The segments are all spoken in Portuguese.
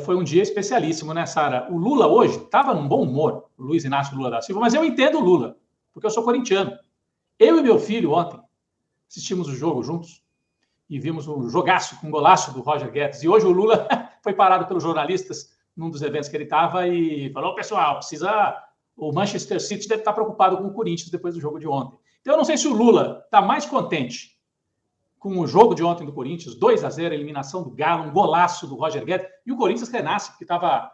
Foi um dia especialíssimo, né, Sara? O Lula hoje estava num bom humor, o Luiz Inácio Lula da Silva, mas eu entendo o Lula, porque eu sou corintiano. Eu e meu filho ontem assistimos o jogo juntos e vimos um jogaço com um golaço do Roger Guedes. E hoje o Lula foi parado pelos jornalistas num dos eventos que ele estava e falou: pessoal, o Manchester City deve estar preocupado com o Corinthians depois do jogo de ontem. Então eu não sei se o Lula está mais contente com o jogo de ontem do Corinthians, 2-0, eliminação do Galo, um golaço do Roger Guedes, e o Corinthians renasce, porque estava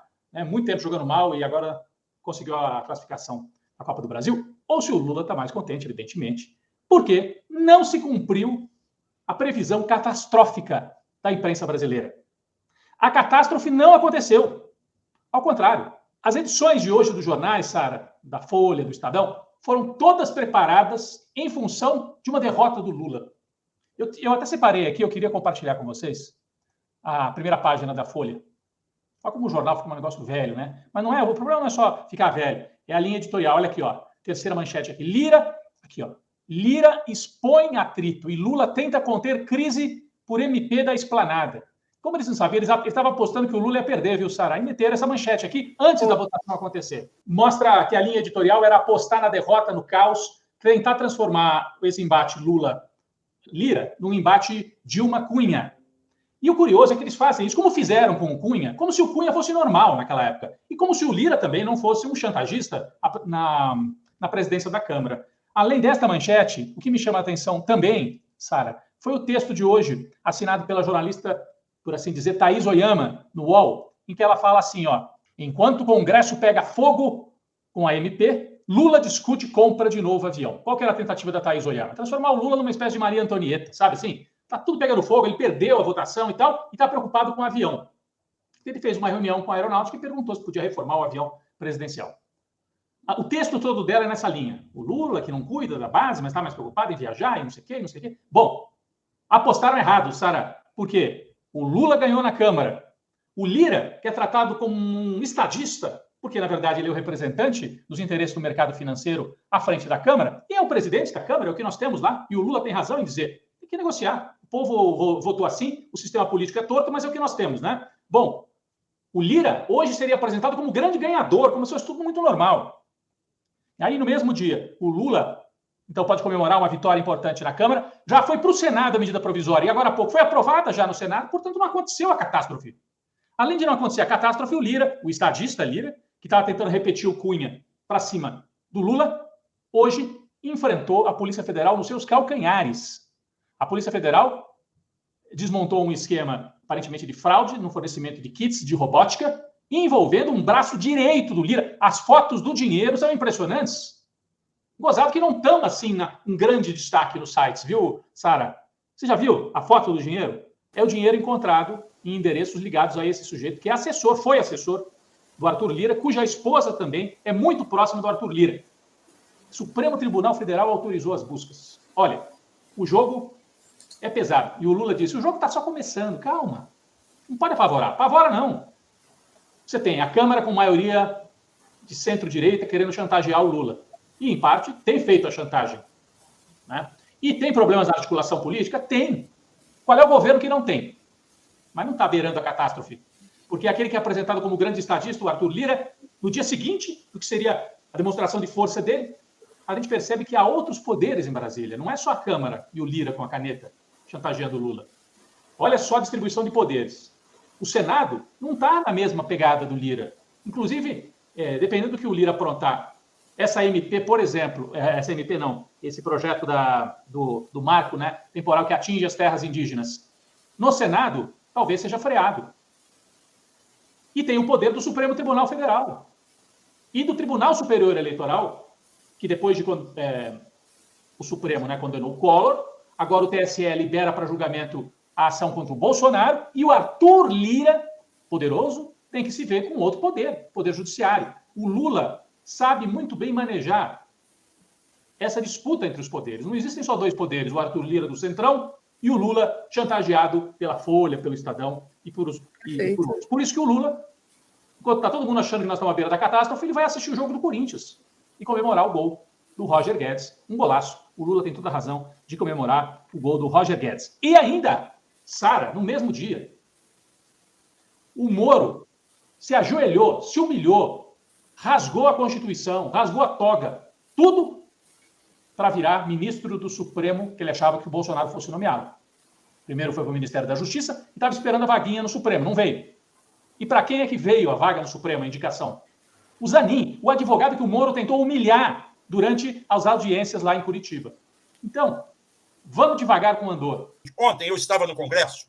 muito tempo jogando mal e agora conseguiu a classificação na Copa do Brasil, ou se o Lula está mais contente, evidentemente, porque não se cumpriu a previsão catastrófica da imprensa brasileira. A catástrofe não aconteceu. Ao contrário, as edições de hoje dos jornais, Sara, da Folha, do Estadão, foram todas preparadas em função de uma derrota do Lula. Eu até separei aqui, eu queria compartilhar com vocês a primeira página da Folha. Olha como o jornal fica um negócio velho, né? Mas não é, o problema não é só ficar velho, é a linha editorial. Olha aqui, ó, terceira manchete aqui. Lira expõe atrito e Lula tenta conter crise por MP da Esplanada. Como eles não sabiam, eles estavam apostando que o Lula ia perder, viu, Sara? E meteram essa manchete aqui antes da votação acontecer. Mostra que a linha editorial era apostar na derrota, no caos, tentar transformar esse embate Lula-Lira num embate Dilma-Cunha. E o curioso é que eles fazem isso, como fizeram com o Cunha, como se o Cunha fosse normal naquela época. E como se o Lira também não fosse um chantagista na presidência da Câmara. Além desta manchete, o que me chama a atenção também, Sara, foi o texto de hoje, assinado pela jornalista, por assim dizer, Thaís Oyama, no UOL, em que ela fala assim, ó, enquanto o Congresso pega fogo com a MP, Lula discute compra de novo avião. Qual que era a tentativa da Thaís Oyama? Transformar o Lula numa espécie de Maria Antonieta, sabe assim? Tá tudo pegando fogo, ele perdeu a votação e tal, e está preocupado com o avião. Ele fez uma reunião com a aeronáutica e perguntou se podia reformar o avião presidencial. O texto todo dela é nessa linha. O Lula, que não cuida da base, mas está mais preocupado em viajar e não sei o quê, não sei o quê. Bom, apostaram errado, Sara. Por quê? O Lula ganhou na Câmara. O Lira, que é tratado como um estadista, porque, na verdade, ele é o representante dos interesses do mercado financeiro à frente da Câmara, e é o presidente da Câmara, é o que nós temos lá, e o Lula tem razão em dizer, tem que negociar. O povo votou assim, o sistema político é torto, mas é o que nós temos, né? Bom, o Lira hoje seria apresentado como grande ganhador, como se fosse tudo muito normal. Aí, no mesmo dia, o Lula, então, pode comemorar uma vitória importante na Câmara, já foi para o Senado a medida provisória, e agora há pouco foi aprovada já no Senado, portanto, não aconteceu a catástrofe. Além de não acontecer a catástrofe, o Lira, o estadista Lira, que estava tentando repetir o Cunha para cima do Lula, hoje enfrentou a Polícia Federal nos seus calcanhares. A Polícia Federal desmontou um esquema, aparentemente, de fraude no fornecimento de kits de robótica, envolvendo um braço direito do Lira. As fotos do dinheiro são impressionantes. Gozado que não estão, assim, em grande destaque nos sites, viu, Sara? Você já viu a foto do dinheiro? É o dinheiro encontrado em endereços ligados a esse sujeito, que é assessor, foi assessor do Arthur Lira, cuja esposa também é muito próxima do Arthur Lira. O Supremo Tribunal Federal autorizou as buscas. Olha, o jogo é pesado. E o Lula disse, o jogo está só começando, calma. Não pode apavorar. Apavora, não. Você tem a Câmara com maioria de centro-direita querendo chantagear o Lula. E, em parte, tem feito a chantagem. Né? E tem problemas na articulação política? Tem. Qual é o governo que não tem? Mas não está beirando a catástrofe. Porque aquele que é apresentado como grande estadista, o Arthur Lira, no dia seguinte, do que seria a demonstração de força dele, a gente percebe que há outros poderes em Brasília. Não é só a Câmara e o Lira com a caneta chantageando o Lula. Olha só a distribuição de poderes. O Senado não está na mesma pegada do Lira. Inclusive, dependendo do que o Lira aprontar, essa MP, por exemplo, essa MP não, esse projeto do marco, né, temporal que atinge as terras indígenas, no Senado, talvez seja freado. E tem o poder do Supremo Tribunal Federal e do Tribunal Superior Eleitoral, que depois de o Supremo, né, condenou o Collor, agora o TSE libera para julgamento a ação contra o Bolsonaro, e o Arthur Lira, poderoso, tem que se ver com outro poder judiciário. O Lula sabe muito bem manejar essa disputa entre os poderes. Não existem só dois poderes, o Arthur Lira do Centrão e o Lula chantageado pela Folha, pelo Estadão e por outros. Por isso que o Lula, enquanto está todo mundo achando que nós estamos à beira da catástrofe, ele vai assistir o jogo do Corinthians e comemorar o gol do Roger Guedes, um golaço. O Lula tem toda a razão de comemorar o gol do Roger Guedes. E ainda, Sara, no mesmo dia, o Moro se ajoelhou, se humilhou, rasgou a Constituição, rasgou a toga, tudo para virar ministro do Supremo, que ele achava que o Bolsonaro fosse nomeado. Primeiro foi para o Ministério da Justiça e estava esperando a vaguinha no Supremo, não veio. E para quem é que veio a vaga no Supremo, a indicação? O Zanin, o advogado que o Moro tentou humilhar durante as audiências lá em Curitiba. Então, vamos devagar com o Andor. Ontem eu estava no Congresso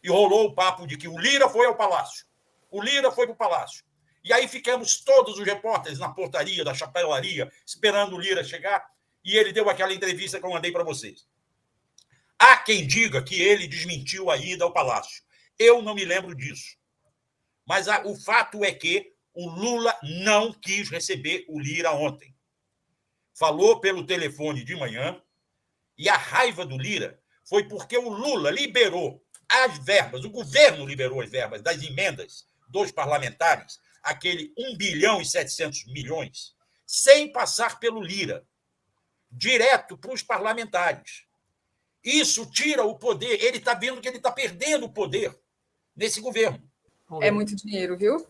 e rolou o papo de que o Lira foi ao Palácio. O Lira foi para o Palácio. E aí ficamos todos os repórteres na portaria da chapelaria, esperando o Lira chegar, e ele deu aquela entrevista que eu mandei para vocês. Há quem diga que ele desmentiu a ida ao Palácio. Eu não me lembro disso. Mas o fato é que o Lula não quis receber o Lira ontem. Falou pelo telefone de manhã, e a raiva do Lira foi porque o Lula liberou as verbas, o governo liberou as verbas das emendas dos parlamentares, aquele 1 bilhão e 700 milhões, sem passar pelo Lira, direto para os parlamentares. Isso tira o poder, ele está vendo que ele está perdendo o poder nesse governo. É muito dinheiro, viu?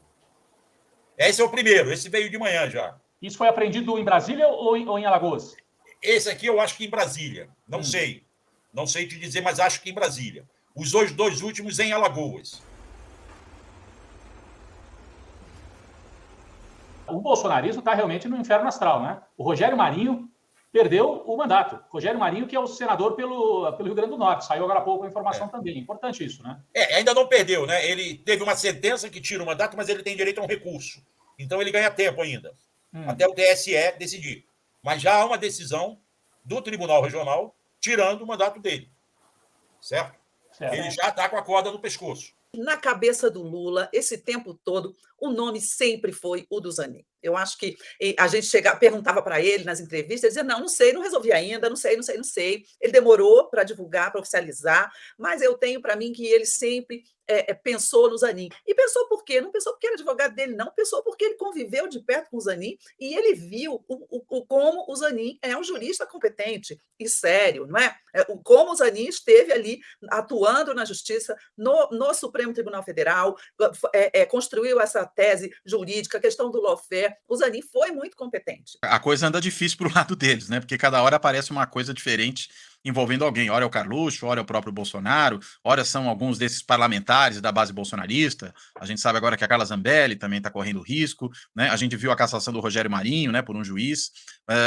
Esse é o primeiro, esse veio de manhã já. Isso foi apreendido em Brasília ou em Alagoas? Esse aqui eu acho que em Brasília, não sei. Não sei te dizer, mas acho que em Brasília. Os dois últimos em Alagoas. O bolsonarismo está realmente no inferno astral, né? O Rogério Marinho perdeu o mandato. Rogério Marinho, que é o senador pelo Rio Grande do Norte. Saiu agora há pouco a informação também. Importante isso, né? Ainda não perdeu, né? Ele teve uma sentença que tira o mandato, mas ele tem direito a um recurso. Então ele ganha tempo ainda. Até o TSE decidir. Mas já há uma decisão do Tribunal Regional tirando o mandato dele. Certo? Ele já está com a corda no pescoço. Na cabeça do Lula, esse tempo todo, o nome sempre foi o do Zanin. Eu acho que a gente perguntava para ele nas entrevistas, ele dizia, não sei, não resolvi ainda, não sei. Ele demorou para divulgar, para oficializar, mas eu tenho para mim que ele sempre pensou no Zanin. E pensou por quê? Não pensou porque era advogado dele, não. Pensou porque ele conviveu de perto com o Zanin e ele viu como o Zanin é um jurista competente e sério, não é? Como o Zanin esteve ali atuando na justiça, no Supremo Tribunal Federal, construiu essa tese jurídica, a questão do lawfare. O Zanin foi muito competente. A coisa anda difícil para o lado deles, né? Porque cada hora aparece uma coisa diferente envolvendo alguém. Ora é o Carluxo, ora é o próprio Bolsonaro, ora são alguns desses parlamentares da base bolsonarista. A gente sabe agora que a Carla Zambelli também está correndo risco, né? A gente viu a cassação do Rogério Marinho, né, por um juiz,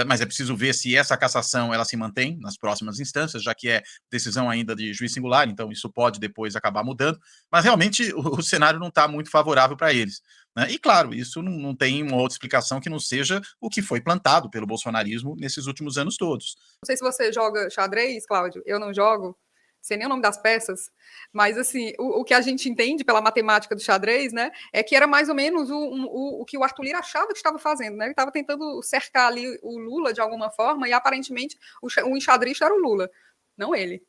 mas é preciso ver se essa cassação ela se mantém nas próximas instâncias, já que é decisão ainda de juiz singular, então isso pode depois acabar mudando. Mas realmente o cenário não está muito favorável para eles. E, claro, isso não tem uma outra explicação que não seja o que foi plantado pelo bolsonarismo nesses últimos anos todos. Não sei se você joga xadrez, Cláudio, eu não jogo, sei nem o nome das peças, mas assim, o que a gente entende pela matemática do xadrez, né, é que era mais ou menos o que o Arthur Lira achava que estava fazendo, né? Ele estava tentando cercar ali o Lula de alguma forma e aparentemente o enxadrista era o Lula, não ele.